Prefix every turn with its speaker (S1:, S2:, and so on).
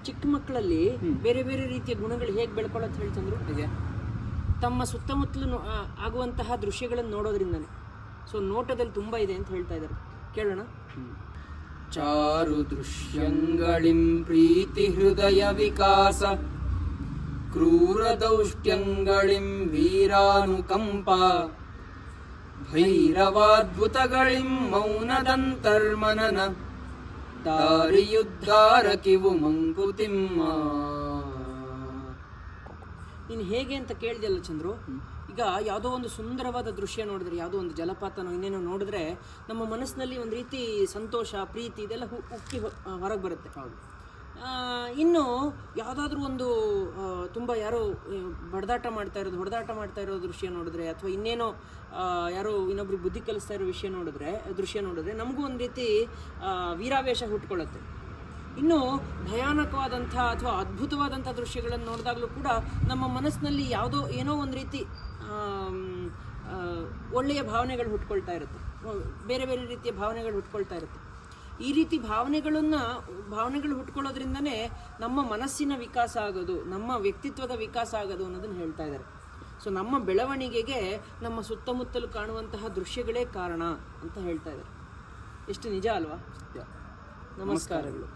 S1: ಚಿಕ್ಕ ಮಕ್ಕಳಲ್ಲಿ ಬೇರೆ ಬೇರೆ ರೀತಿಯ ಗುಣಗಳು ಹೇಗೆ ಬೆಳ್ಕೊಳ್ಳೋದು ಹೇಳ್ತಂದ್ರು
S2: ಹೇಗೆ?
S1: ತಮ್ಮ ಸುತ್ತಮುತ್ತಲು ಆಗುವಂತಹ ದೃಶ್ಯಗಳನ್ನು ನೋಡೋದ್ರಿಂದನೇ. ಸೊ ನೋಟದಲ್ಲಿ ತುಂಬ ಇದೆ ಅಂತ ಹೇಳ್ತಾ ಇದ್ದಾರೆ, ಕೇಳೋಣ.
S2: ಚಾರು ದೃಶ್ಯಂಗಳಿಂ ಪ್ರೀತಿ ಹೃದಯ ವಿಕಾಸ ಕ್ರೂರ ದೌಷ್ಟ್ಯಂಗಳಿಂ ವೀರಾನುಕಂಪ ಭೈರವಾದ್ಭುತಗಳಿಂ ಮೌನದಂತರ್ಮನನ ದಾರಿಯುದ್ಧಾರ ಕಿವು ಮಂಕುತಿಮ್ಮ.
S1: ನೀನು ಹೇಗೆ ಅಂತ ಕೇಳಿದೆಯಲ್ಲ ಚಂದ್ರು. ಈಗ ಯಾವುದೋ ಒಂದು ಸುಂದರವಾದ ದೃಶ್ಯ ನೋಡಿದ್ರೆ, ಯಾವುದೋ ಒಂದು ಜಲಪಾತನೋ ಇನ್ನೇನೋ ನೋಡಿದ್ರೆ ನಮ್ಮ ಮನಸ್ಸಿನಲ್ಲಿ ಒಂದು ರೀತಿ ಸಂತೋಷ, ಪ್ರೀತಿ ಇದೆಲ್ಲ ಉಕ್ಕಿ ಹೊರಗೆ ಬರುತ್ತೆ.
S2: ಹೌದು.
S1: ಇನ್ನು ಯಾವುದಾದ್ರೂ ಒಂದು ತುಂಬ ಯಾರೋ ಹೊಡೆದಾಟ ಮಾಡ್ತಾ ಇರೋ ದೃಶ್ಯ ನೋಡಿದ್ರೆ, ಅಥವಾ ಇನ್ನೇನೋ ಯಾರೋ ಇನ್ನೊಬ್ರಿಗೆ ಬುದ್ಧಿ ಕಲಿಸ್ತಾ ಇರೋ ದೃಶ್ಯ ನೋಡಿದ್ರೆ ನಮಗೂ ಒಂದು ರೀತಿ ವೀರಾವೇಶ ಹುಟ್ಕೊಳ್ಳುತ್ತೆ. ಇನ್ನು ಭಯಾನಕವಾದಂಥ ಅಥವಾ ಅದ್ಭುತವಾದಂಥ ದೃಶ್ಯಗಳನ್ನು ನೋಡಿದಾಗಲೂ ಕೂಡ ನಮ್ಮ ಮನಸ್ಸಿನಲ್ಲಿ ಏನೋ ಒಂದು ರೀತಿ ಒಳ್ಳೆಯ ಭಾವನೆಗಳು ಹುಟ್ಕೊಳ್ತಾ ಇರುತ್ತೆ, ಬೇರೆ ಬೇರೆ ರೀತಿಯ ಭಾವನೆಗಳು ಹುಟ್ಕೊಳ್ತಾ ಇರುತ್ತೆ. ಈ ರೀತಿ ಭಾವನೆಗಳು ಹುಟ್ಕೊಳ್ಳೋದ್ರಿಂದನೇ ನಮ್ಮ ಮನಸ್ಸಿನ ವಿಕಾಸ ಆಗೋದು, ನಮ್ಮ ವ್ಯಕ್ತಿತ್ವದ ವಿಕಾಸ ಆಗೋದು ಅನ್ನೋದನ್ನು ಹೇಳ್ತಾ ಇದ್ದಾರೆ. ಸೊ ನಮ್ಮ ಬೆಳವಣಿಗೆಗೆ ನಮ್ಮ ಸುತ್ತಮುತ್ತಲು ಕಾಣುವಂತಹ ದೃಶ್ಯಗಳೇ ಕಾರಣ ಅಂತ ಹೇಳ್ತಾ ಇದ್ದಾರೆ. ಎಷ್ಟು ನಿಜ ಅಲ್ವಾ? ನಮಸ್ಕಾರಗಳು.